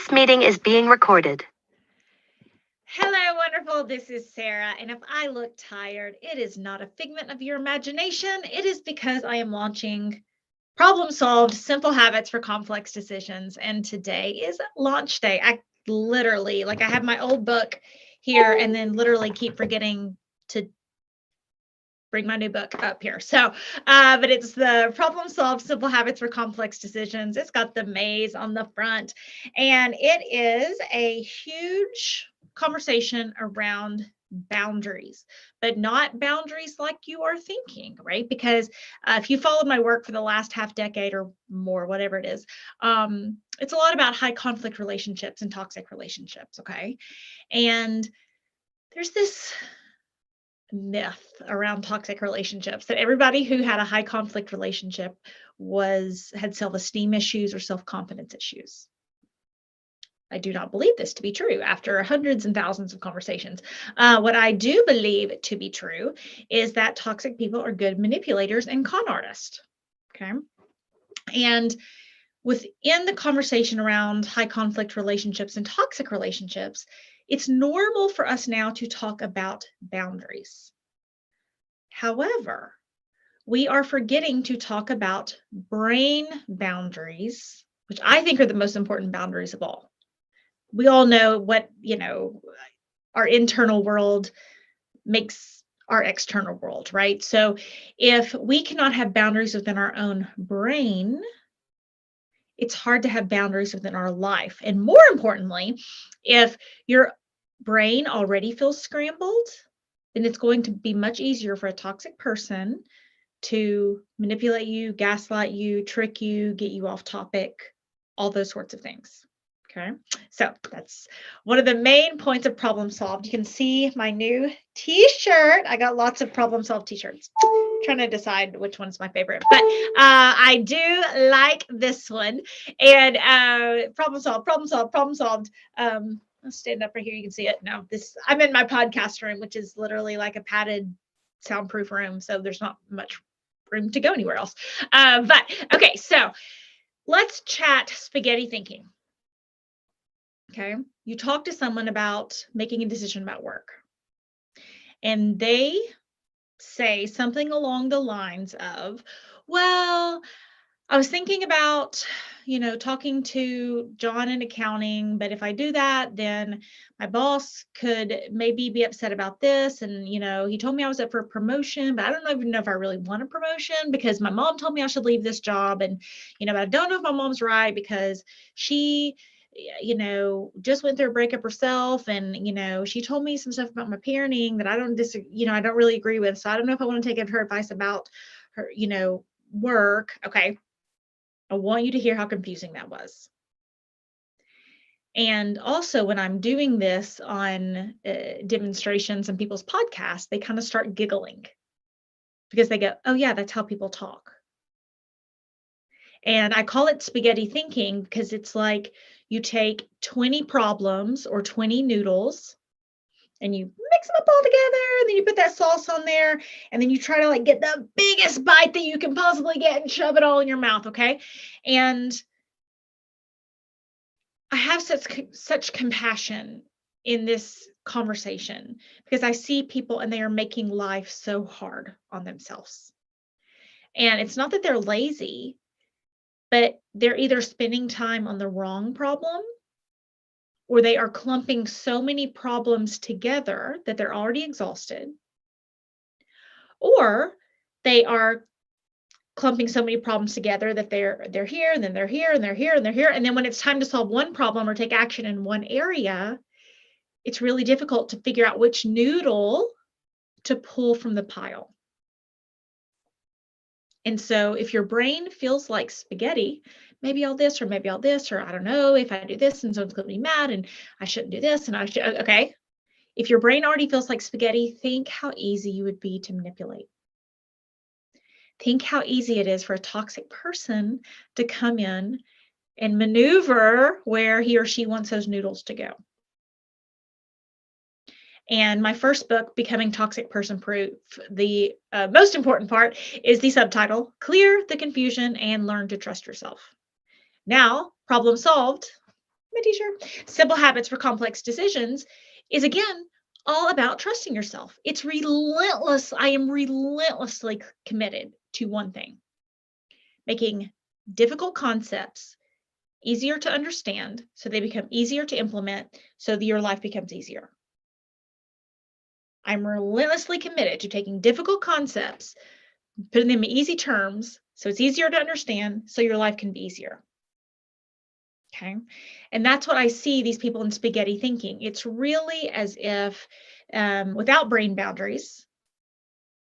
This meeting is being recorded. Hello, wonderful. This is Sarah. And if I look tired, it is not a figment of your imagination. It is because I am launching Problem Solved Simple Habits for Complex Decisions. And today is launch day. I literally, I have my old book here and then literally keep forgetting to bring my new book up here. So, but it's the Problem Solved Simple Habits for Complex Decisions. It's got the maze on the front, and it is a huge conversation around boundaries, but not boundaries like you are thinking, right? Because if you followed my work for the last half decade or more, whatever it is, it's a lot about high conflict relationships and toxic relationships, okay? And there's this myth around toxic relationships that everybody who had a high conflict relationship had self-esteem issues or self-confidence issues. I do not believe this to be true after hundreds and thousands of conversations. What I do believe to be true is that toxic people are good manipulators and con artists. Okay. And within the conversation around high conflict relationships and toxic relationships, it's normal for us now to talk about boundaries. However, we are forgetting to talk about brain boundaries, which I think are the most important boundaries of all. We all know what, our internal world makes our external world, right? So if we cannot have boundaries within our own brain, it's hard to have boundaries within our life. And more importantly, if your brain already feels scrambled, then it's going to be much easier for a toxic person to manipulate you, gaslight you, trick you, get you off topic, all those sorts of things. Okay, so that's one of the main points of Problem Solved. You can see my new t-shirt. I got lots of Problem Solved t-shirts. Trying to decide which one's my favorite, but I do like this one. And Problem Solved, Problem Solved, Problem Solved. I'll stand up right here. You can see it. Now I'm in my podcast room, which is literally like a padded soundproof room. So there's not much room to go anywhere else. But okay, so let's chat spaghetti thinking. Okay. You talk to someone about making a decision about work, and they say something along the lines of, well, I was thinking about, talking to John in accounting, but if I do that, then my boss could maybe be upset about this. And, he told me I was up for a promotion, but I don't even know if I really want a promotion because my mom told me I should leave this job. And, but I don't know if my mom's right because she, just went through a breakup herself. And, she told me some stuff about my parenting that I don't I don't really agree with. So I don't know if I want to take her advice about her, work. Okay. I want you to hear how confusing that was. And also when I'm doing this on demonstrations and people's podcasts, they kind of start giggling because they go, oh yeah, that's how people talk. And I call it spaghetti thinking because it's like you take 20 problems or 20 noodles and you mix them up all together, and then you put that sauce on there, and then you try to get the biggest bite that you can possibly get and shove it all in your mouth, okay? And I have such compassion in this conversation because I see people and they are making life so hard on themselves. And it's not that they're lazy, but they're either spending time on the wrong problem or they are clumping so many problems together that they're already exhausted, or they are clumping so many problems together that they're here and then they're here and they're here and they're here. And then when it's time to solve one problem or take action in one area, it's really difficult to figure out which noodle to pull from the pile. And so if your brain feels like spaghetti, maybe all this, or maybe all this, or I don't know, if I do this and someone's going to be mad and I shouldn't do this and I should, okay. If your brain already feels like spaghetti, think how easy you would be to manipulate. Think how easy it is for a toxic person to come in and maneuver where he or she wants those noodles to go. And my first book, Becoming Toxic Person Proof, the most important part is the subtitle, Clear the Confusion and Learn to Trust Yourself. Now, problem solved, my t-shirt. Simple habits for complex decisions is again all about trusting yourself. It's relentless. I am relentlessly committed to one thing, making difficult concepts easier to understand so they become easier to implement so that your life becomes easier. I'm relentlessly committed to taking difficult concepts, putting them in easy terms so it's easier to understand so your life can be easier. Okay. And that's what I see these people in spaghetti thinking. It's really as if without brain boundaries,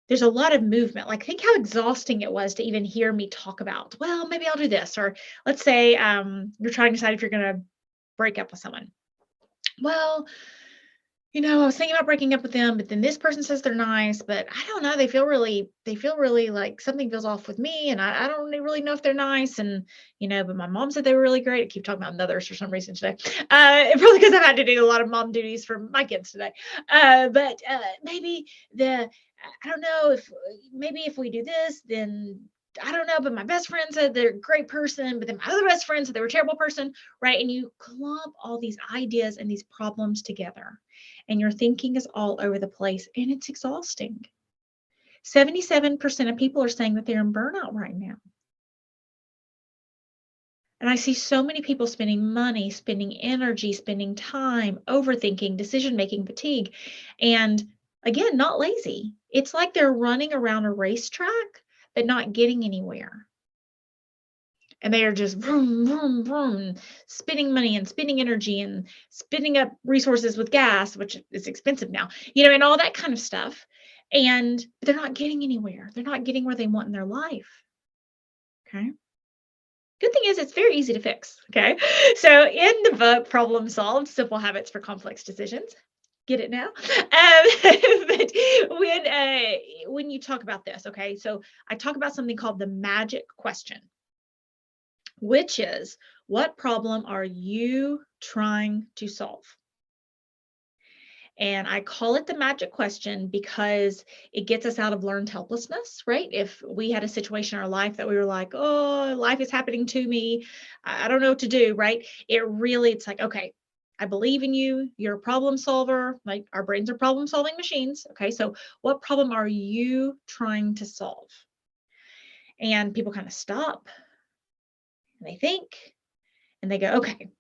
there's a lot of movement. Like, think how exhausting it was to even hear me talk about, well, maybe I'll do this. Or let's say you're trying to decide if you're going to break up with someone. Well, I was thinking about breaking up with them, but then this person says they're nice, but I don't know. They feel really like something feels off with me. And I don't really know if they're nice. And, but my mom said they were really great. I keep talking about mothers for some reason today. Probably because I've had to do a lot of mom duties for my kids today. But maybe I don't know maybe if we do this, then I don't know, but my best friend said they're a great person, but then my other best friend said they were a terrible person, right? And you clump all these ideas and these problems together, and your thinking is all over the place, and it's exhausting. 77% of people are saying that they're in burnout right now. And I see so many people spending money, spending energy, spending time, overthinking, decision-making fatigue, and again, not lazy. It's like they're running around a racetrack, but not getting anywhere. And they are just vroom, vroom, vroom, spending money and spending energy and spending up resources with gas, which is expensive now, and all that kind of stuff. And they're not getting anywhere. They're not getting where they want in their life. Okay. Good thing is it's very easy to fix. Okay. So in the book, Problem Solved, Simple Habits for Complex Decisions. Get it now? But when you talk about this, okay, so I talk about something called the magic question, which is, what problem are you trying to solve? And I call it the magic question because it gets us out of learned helplessness, right? If we had a situation in our life that we were like, oh, life is happening to me, I don't know what to do, right? It's like, okay, I believe in you. You're a problem solver. Like, our brains are problem solving machines. Okay, so what problem are you trying to solve? And people kind of stop and they think and they go, okay,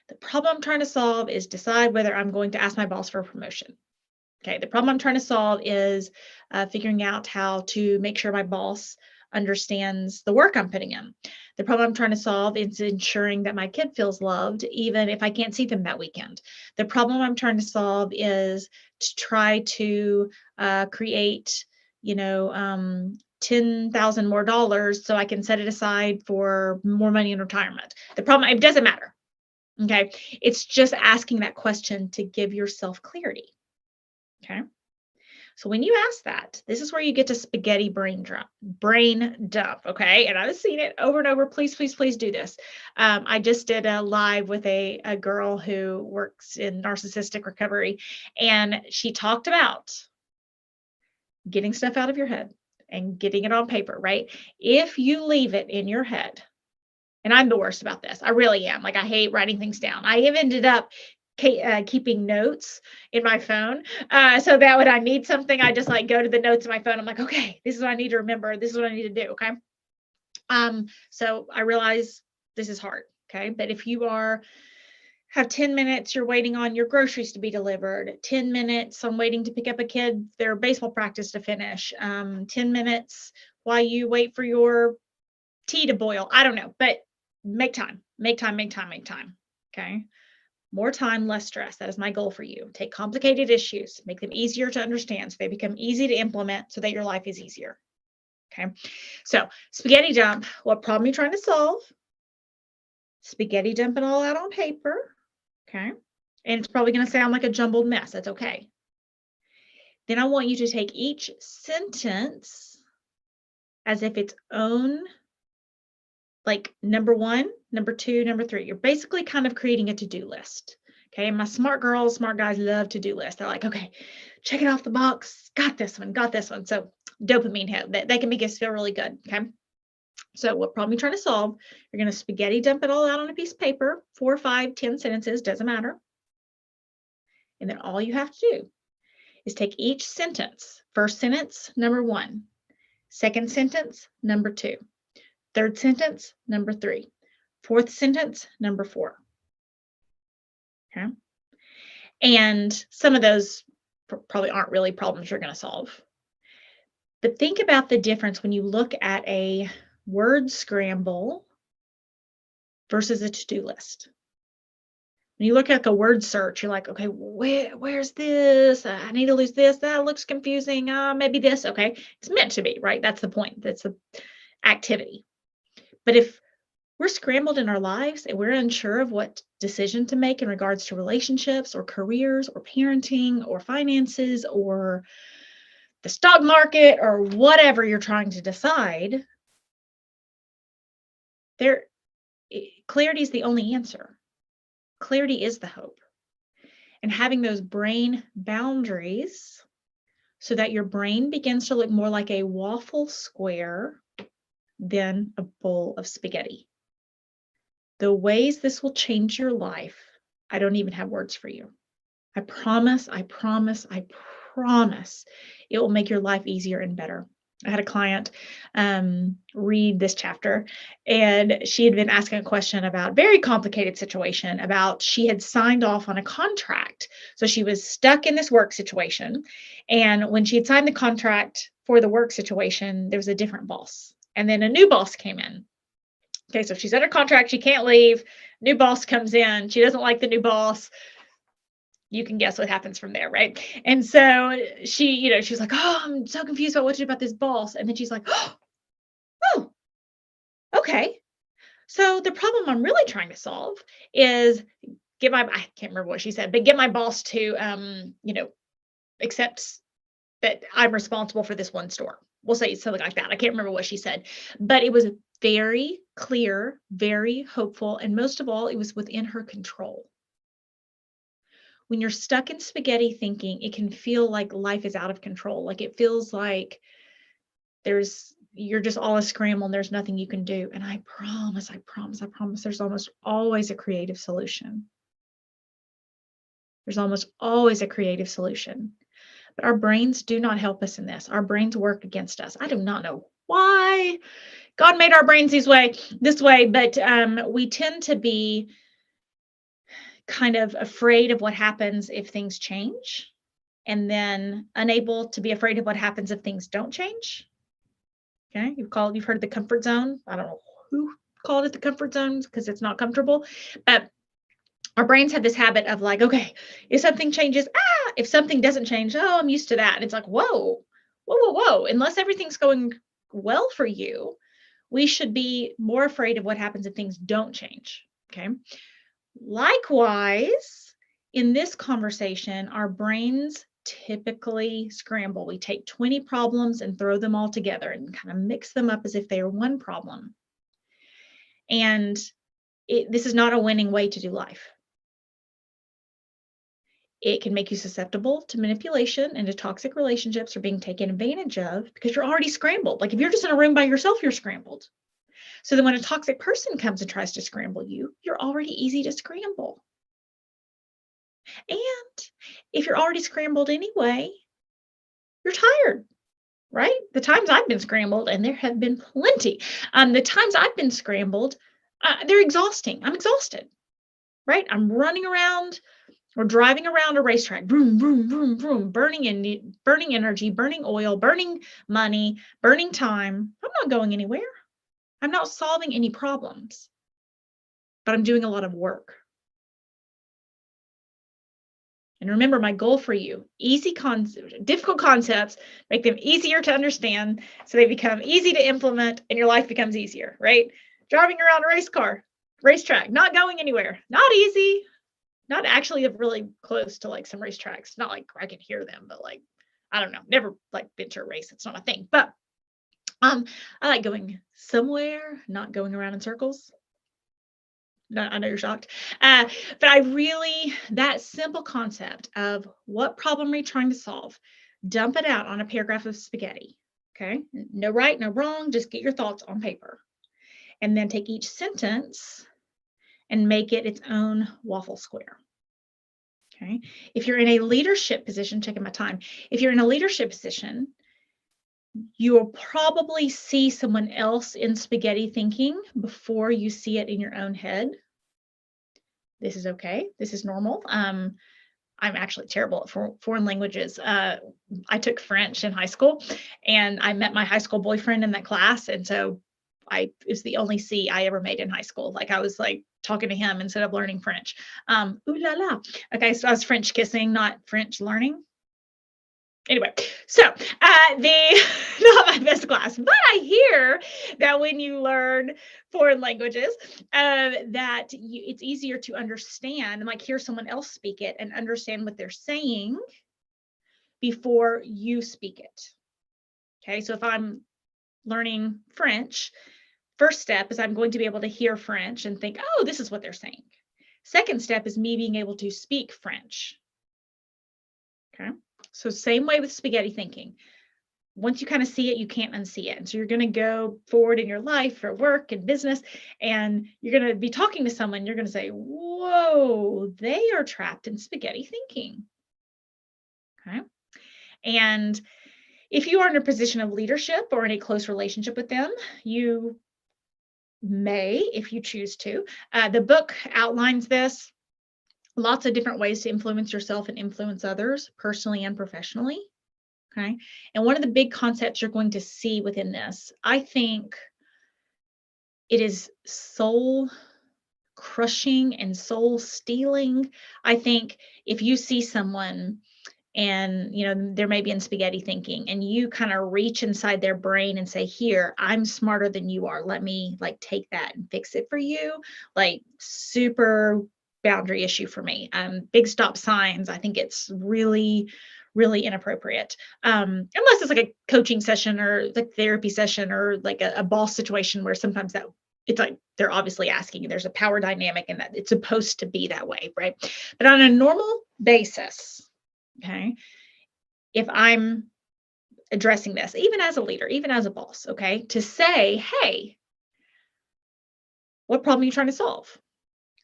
the problem I'm trying to solve is decide whether I'm going to ask my boss for a promotion. Okay, the problem I'm trying to solve is figuring out how to make sure my boss understands the work I'm putting in. The problem I'm trying to solve is ensuring that my kid feels loved, even if I can't see them that weekend. The problem I'm trying to solve is to try to create, 10,000 more dollars so I can set it aside for more money in retirement. The problem, it doesn't matter. Okay. It's just asking that question to give yourself clarity. Okay. So when you ask that, this is where you get to spaghetti brain dump. Okay. And I've seen it over and over. Please, please, please do this. I just did a live with a girl who works in narcissistic recovery, and she talked about getting stuff out of your head and getting it on paper, right? If you leave it in your head, and I'm the worst about this. I really am. Like, I hate writing things down. I have ended up keeping notes in my phone. So that when I need something, I just like go to the notes in my phone. I'm like, okay, this is what I need to remember. This is what I need to do. Okay. So I realize this is hard. Okay. But if you have 10 minutes, you're waiting on your groceries to be delivered, 10 minutes, I'm waiting to pick up a kid, their baseball practice to finish, 10 minutes while you wait for your tea to boil. I don't know, but make time. Okay. More time, less stress. That is my goal for you. Take complicated issues, make them easier to understand so they become easy to implement so that your life is easier. Okay. So spaghetti dump, what problem are you trying to solve? Spaghetti dump it all out on paper. Okay. And it's probably going to sound like a jumbled mess. That's okay. Then I want you to take each sentence as if its own, like number 1, number 2, number 3. You're basically kind of creating a to-do list. Okay. And my smart girls, smart guys love to-do lists. They're like, okay, check it off the box. Got this one. So dopamine hit. They can make us feel really good. Okay. So what problem you're trying to solve, you're going to spaghetti dump it all out on a piece of paper, 4, 5, 10 sentences, doesn't matter. And then all you have to do is take each sentence, first sentence, number 1, second sentence, number 2, third sentence, number 3, fourth sentence, number 4. Okay. And some of those probably aren't really problems you're going to solve. But think about the difference when you look at a word scramble versus a to-do list. When you look at a word search, you're like, okay, where's this? I need to lose this. That looks confusing. Maybe this. Okay. It's meant to be, right? That's the point. That's the activity. But if we're scrambled in our lives and we're unsure of what decision to make in regards to relationships or careers or parenting or finances or the stock market or whatever you're trying to decide, clarity is the only answer. Clarity is the hope. And having those brain boundaries so that your brain begins to look more like a waffle square than a bowl of spaghetti. The ways this will change your life, I don't even have words for you. I promise, I promise, I promise it will make your life easier and better. I had a client read this chapter, and she had been asking a question about very complicated situation about she had signed off on a contract. So she was stuck in this work situation. And when she had signed the contract for the work situation, there was a different boss. And then a new boss came in. Okay, so she's under contract, she can't leave. New boss comes in, she doesn't like the new boss. You can guess what happens from there, right? And so she's like, oh, I'm so confused about what to do about this boss. And then she's like, oh, okay. So the problem I'm really trying to solve is I can't remember what she said, but get my boss to, accept that I'm responsible for this one store. We'll say something like that. I can't remember what she said, but it was very clear, very hopeful, and most of all, it was within her control. When you're stuck in spaghetti thinking, it can feel like life is out of control. Like it feels like you're just all a scramble and there's nothing you can do. And I promise, there's almost always a creative solution. There's almost always a creative solution. But our brains do not help us in this. Our brains work against us. I do not know why God made our brains this way, but we tend to be kind of afraid of what happens if things change, and then unable to be afraid of what happens if things don't change. Okay, you've heard of the comfort zone. I don't know who called it the comfort zone because it's not comfortable, but our brains have this habit of like, okay, if something changes, if something doesn't change, oh, I'm used to that. And it's like, whoa. Unless everything's going well for you, we should be more afraid of what happens if things don't change. Okay. Likewise, in this conversation, our brains typically scramble. We take 20 problems and throw them all together and kind of mix them up as if they are one problem. And this is not a winning way to do life. It can make you susceptible to manipulation and to toxic relationships or being taken advantage of because you're already scrambled. Like if you're just in a room by yourself, you're scrambled. So then when a toxic person comes and tries to scramble you, you're already easy to scramble. And if you're already scrambled anyway, you're tired, right? The times I've been scrambled, and there have been plenty, the times I've been scrambled, they're exhausting. I'm exhausted, right? I'm running around or driving around a racetrack, vroom, vroom, vroom, vroom, burning energy, burning oil, burning money, burning time. I'm not going anywhere. I'm not solving any problems, but I'm doing a lot of work. And remember, my goal for you, difficult concepts, make them easier to understand so they become easy to implement and your life becomes easier, right? Driving around a racetrack, not going anywhere, not easy, not actually really close to like some racetracks. Not like I can hear them, but like, I don't know, never like been to a race. It's not my thing, but I like going somewhere, not going around in circles. No, I know you're shocked. But that simple concept of what problem are you trying to solve, dump it out on a paragraph of spaghetti. Okay. No right, no wrong. Just get your thoughts on paper. and then take each sentence and make it its own waffle square. Okay. If you're in a leadership position, checking my time. If you're in a leadership position, you'll probably see someone else in spaghetti thinking before you see it in your own head. This is okay. This is normal. I'm actually terrible at foreign languages. I took French in high school, and I met my high school boyfriend in that class. And so it's the only C I ever made in high school. Like I was like talking to him instead of learning French. Ooh la la. Okay, so I was French kissing, not French learning. Anyway, so the not my best class, but I hear that when you learn foreign languages, that it's easier to understand and like hear someone else speak it and understand what they're saying before you speak it. Okay, so if I'm learning French, first step is I'm going to be able to hear French and think, oh, this is what they're saying. Second step is me being able to speak French. Okay. So same way with spaghetti thinking. Once you kind of see it, you can't unsee it. And so you're going to go forward in your life for work and business, and you're going to be talking to someone. You're going to say, whoa, they are trapped in spaghetti thinking. Okay. And if you are in a position of leadership or in a close relationship with them, you may, if you choose to. The book outlines this. Lots of different ways to influence yourself and influence others, personally and professionally. Okay. And one of the big concepts you're going to see within this, I think it is soul crushing and soul stealing. I think if you see someone and they're maybe in spaghetti thinking and you kind of reach inside their brain and say, here, I'm smarter than you are, let me like take that and fix it for you, like super boundary issue for me. Big stop signs, I think it's really inappropriate, unless it's like a coaching session or like therapy session or like a boss situation where sometimes that it's like they're obviously asking, there's a power dynamic and that it's supposed to be that way, right? But on a normal basis, okay, if I'm addressing this, even as a leader, even as a boss, okay, to say, hey, what problem are you trying to solve?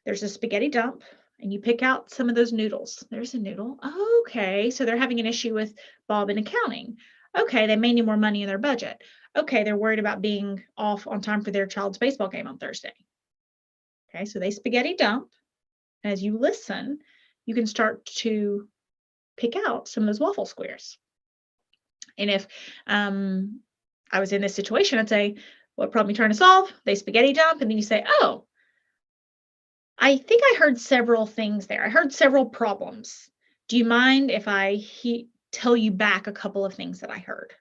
There's a spaghetti dump and you pick out some of those noodles. There's a noodle. Okay, so they're having an issue with Bob in accounting. Okay, they may need more money in their budget. Okay, they're worried about being off on time for their child's baseball game on Thursday. Okay, so they spaghetti dump. As you listen, you can start to pick out some of those waffle squares. And if I was in this situation, I'd say, what problem are you trying to solve? They spaghetti dump. And then you say, oh, I think I heard several things there. I heard several problems. Do you mind if I tell you back a couple of things that I heard?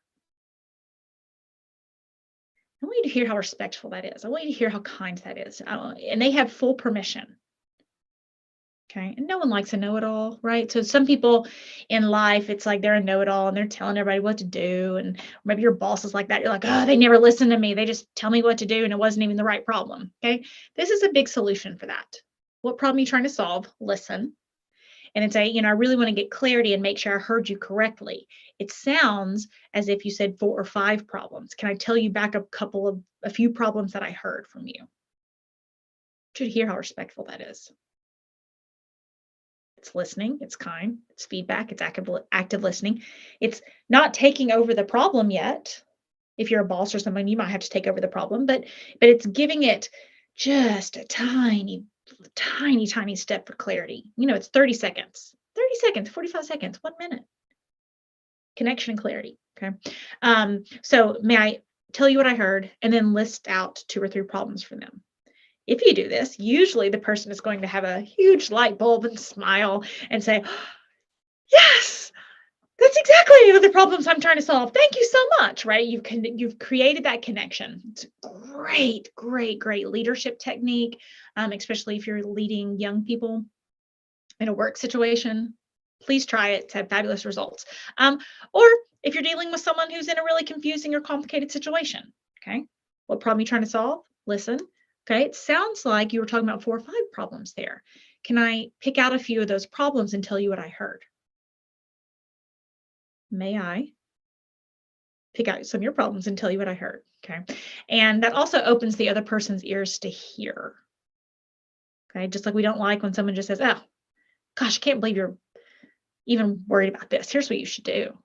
I want you to hear how respectful that is. I want you to hear how kind that is. And they have full permission. Okay. And no one likes a know-it-all, right? So some people in life, it's like they're a know-it-all and they're telling everybody what to do. And maybe your boss is like that. You're like, oh, they never listen to me. They just tell me what to do and it wasn't even the right problem. Okay. This is a big solution for that. What problem are you trying to solve? Listen. And it's I really want to get clarity and make sure I heard you correctly. It sounds as if you said 4 or 5 problems. Can I tell you back a few problems that I heard from you? You should hear how respectful that is. It's listening, it's kind, it's feedback, it's active listening. It's not taking over the problem yet. If you're a boss or someone, you might have to take over the problem, but it's giving it just a tiny step for clarity. It's 30 seconds, 45 seconds, 1 minute. Connection and clarity. Okay. So may I tell you what I heard and then list out 2 or 3 problems for them? If you do this, usually the person is going to have a huge light bulb and smile and say, yes, that's exactly the problems I'm trying to solve. Thank you so much, right? You've created that connection. It's great leadership technique, especially if you're leading young people in a work situation. Please try it. It's had fabulous results. Or if you're dealing with someone who's in a really confusing or complicated situation, okay? What problem are you trying to solve? Listen. Okay, it sounds like you were talking about 4 or 5 problems there. Can I pick out a few of those problems and tell you what I heard? May I? pick out some of your problems and tell you what I heard. Okay. And that also opens the other person's ears to hear. Okay. Just like we don't like when someone just says, oh, gosh, I can't believe you're even worried about this. Here's what you should do.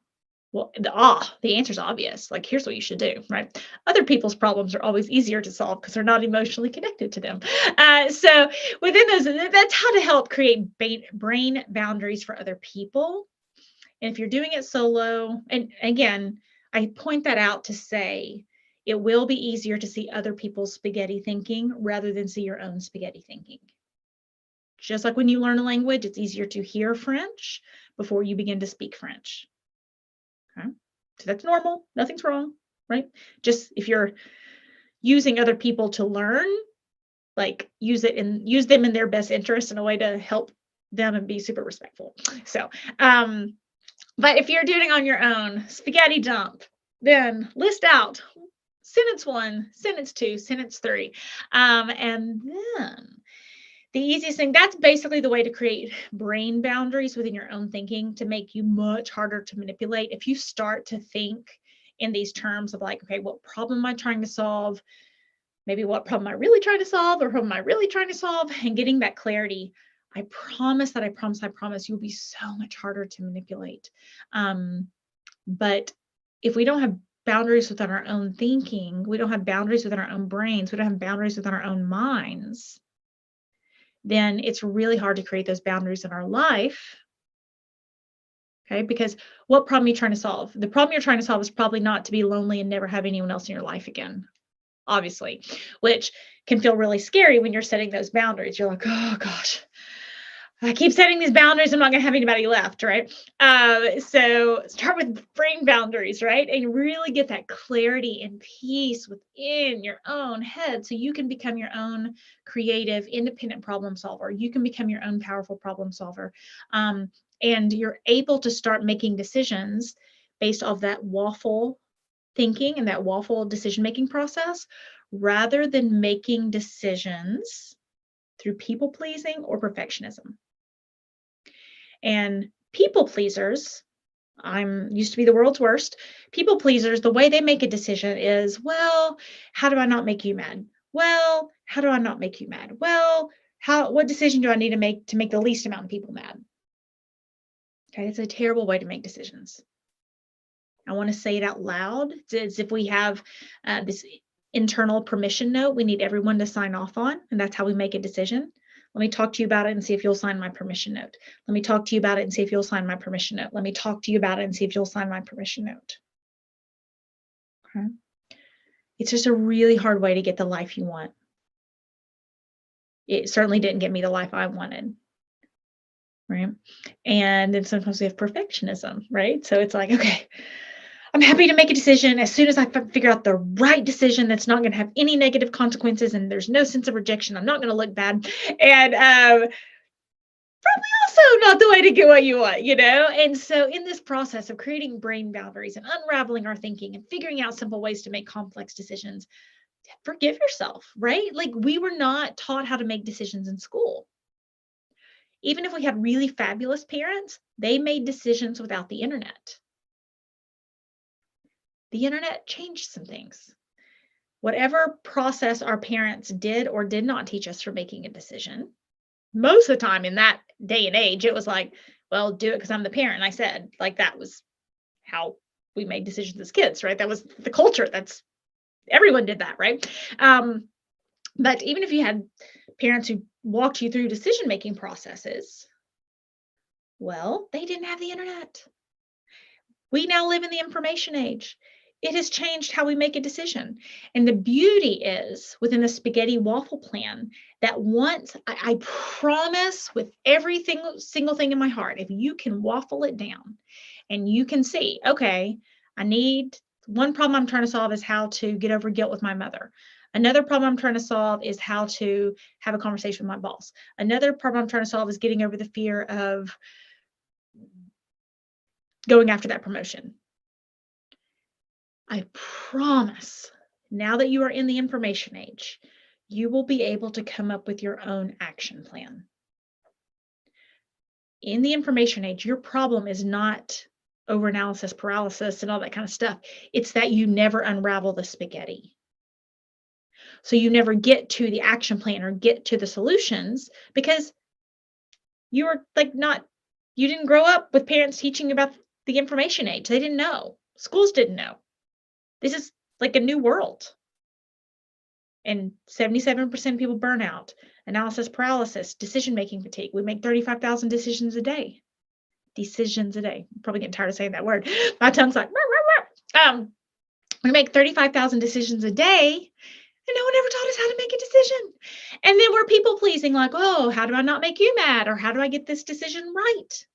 Well, the answer's obvious. Like, here's what you should do, right? Other people's problems are always easier to solve because they're not emotionally connected to them. So within those, that's how to help create brain boundaries for other people. And if you're doing it solo, and again, I point that out to say it will be easier to see other people's spaghetti thinking rather than see your own spaghetti thinking. Just like when you learn a language, it's easier to hear French before you begin to speak French. Okay. So that's normal. Nothing's wrong, right? Just if you're using other people to learn, like use them in their best interest in a way to help them and be super respectful. So, but if you're doing it on your own, spaghetti dump, then list out sentence 1, sentence 2, sentence 3. And then the easiest thing, that's basically the way to create brain boundaries within your own thinking to make you much harder to manipulate. If you start to think in these terms of like, okay, what problem am I trying to solve? Maybe what problem am I really trying to solve, or who am I really trying to solve? And getting that clarity, I promise you'll be so much harder to manipulate. But if we don't have boundaries within our own thinking, we don't have boundaries within our own brains, we don't have boundaries within our own minds, then it's really hard to create those boundaries in our life. Okay, because what problem are you trying to solve? The problem you're trying to solve is probably not to be lonely and never have anyone else in your life again, obviously, which can feel really scary when you're setting those boundaries. You're like, oh gosh, I keep setting these boundaries. I'm not going to have anybody left, right? So start with brain boundaries, right? And really get that clarity and peace within your own head so you can become your own creative, independent problem solver. You can become your own powerful problem solver. And you're able to start making decisions based off that waffle thinking and that waffle decision-making process rather than making decisions through people pleasing or perfectionism. And people pleasers, I'm used to be the world's worst. People pleasers, the way they make a decision is, well, how do I not make you mad? Well, how do I not make you mad? Well, what decision do I need to make the least amount of people mad? Okay, it's a terrible way to make decisions. I want to say it out loud. It's as if we have this internal permission note we need everyone to sign off on, and that's how we make a decision. Let me talk to you about it and see if you'll sign my permission note. Let me talk to you about it and see if you'll sign my permission note. Let me talk to you about it and see if you'll sign my permission note. Okay. It's just a really hard way to get the life you want. It certainly didn't get me the life I wanted. Right. And then sometimes we have perfectionism, right? So it's like, okay, I'm happy to make a decision as soon as I figure out the right decision that's not going to have any negative consequences and there's no sense of rejection. I'm not going to look bad. And probably also not the way to get what you want, you know? And so in this process of creating brain boundaries and unraveling our thinking and figuring out simple ways to make complex decisions, forgive yourself, right? Like we were not taught how to make decisions in school. Even if we had really fabulous parents, they made decisions without the internet. The internet changed some things. Whatever process our parents did or did not teach us for making a decision, most of the time in that day and age, it was like, well, do it because I'm the parent. I said, like, that was how we made decisions as kids, right? That was the culture. Everyone did that, right? But even if you had parents who walked you through decision-making processes, well, they didn't have the internet. We now live in the information age. It has changed how we make a decision. And the beauty is within the spaghetti waffle plan that once I promise with everything, single thing in my heart, if you can waffle it down and you can see, okay, one problem I'm trying to solve is how to get over guilt with my mother. Another problem I'm trying to solve is how to have a conversation with my boss. Another problem I'm trying to solve is getting over the fear of going after that promotion. I promise, now that you are in the information age, you will be able to come up with your own action plan. In the information age, your problem is not overanalysis paralysis and all that kind of stuff. It's that you never unravel the spaghetti. So you never get to the action plan or get to the solutions because you were like you didn't grow up with parents teaching about the information age. They didn't know. Schools didn't know. This is like a new world. And 77% of people burn out, analysis paralysis, decision-making fatigue. We make 35,000 decisions a day. Decisions a day. I'm probably getting tired of saying that word. My tongue's like, we make 35,000 decisions a day, and no one ever taught us how to make a decision. And then we're people pleasing, like, oh, how do I not make you mad? Or how do I get this decision right?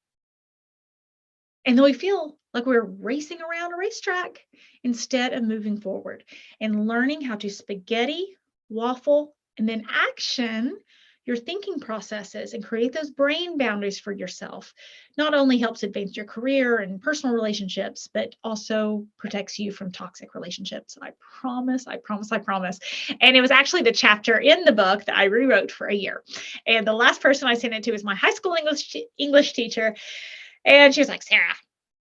And then we feel like we're racing around a racetrack instead of moving forward and learning how to spaghetti, waffle, and then action your thinking processes and create those brain boundaries for yourself. Not only helps advance your career and personal relationships, but also protects you from toxic relationships. I promise, I promise, I promise. And it was actually the chapter in the book that I rewrote for a year. And the last person I sent it to was my high school English teacher. And she was like, Sarah,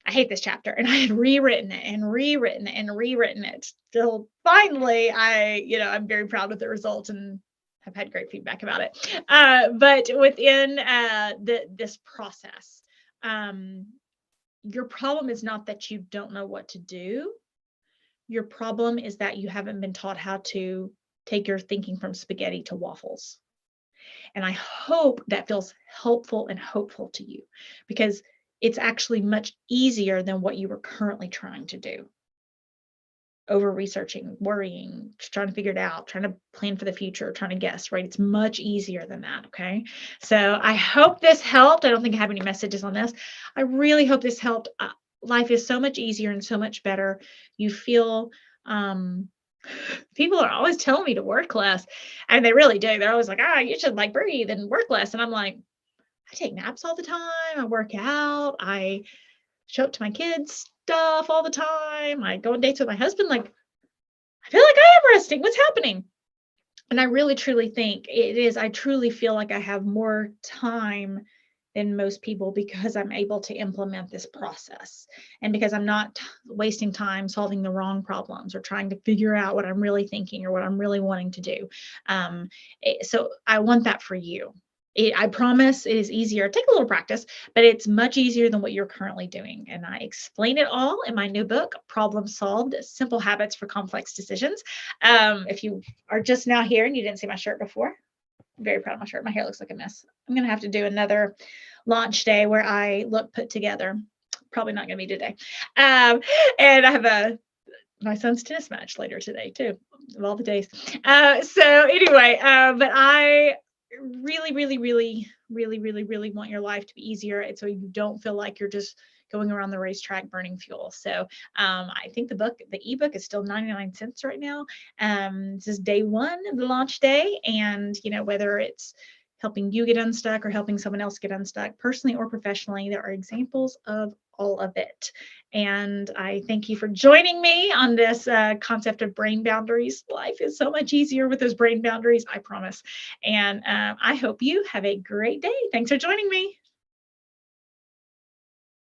I hate this chapter. And I had rewritten it and rewritten it and rewritten it. Till finally, I'm very proud of the result and have had great feedback about it. But within this process, your problem is not that you don't know what to do. Your problem is that you haven't been taught how to take your thinking from spaghetti to waffles. And I hope that feels helpful and hopeful to you, because it's actually much easier than what you were currently trying to do. Over researching, worrying, trying to figure it out, trying to plan for the future, trying to guess, right? It's much easier than that, okay? So I hope this helped. I don't think I have any messages on this. I really hope this helped. Life is so much easier and so much better. You feel, people are always telling me to work less, and they really do. They're always like, you should like breathe and work less. And I'm like, I take naps all the time. I work out. I show up to my kids' stuff all the time. I go on dates with my husband. Like, I feel like I am resting. What's happening? And I really, truly think it is. I truly feel like I have more time than most people because I'm able to implement this process and because I'm not wasting time solving the wrong problems or trying to figure out what I'm really thinking or what I'm really wanting to do. So I want that for you. I promise it is easier. Take a little practice, but it's much easier than what you're currently doing. And I explain it all in my new book, Problem Solved, Simple Habits for Complex Decisions. If you are just now here and you didn't see my shirt before, I'm very proud of my shirt. My hair looks like a mess. I'm going to have to do another launch day where I look put together. Probably not going to be today. And I have my son's tennis match later today too, of all the days. So anyway, but I really, really, really, really, really, really want your life to be easier. And so you don't feel like you're just going around the racetrack burning fuel. So I think the ebook is still 99 cents right now. This is day one of the launch day. And, whether it's helping you get unstuck or helping someone else get unstuck personally or professionally, there are examples of all of it. And I thank you for joining me on this concept of brain boundaries. Life is so much easier with those brain boundaries, I promise. And I hope you have a great day. Thanks for joining me.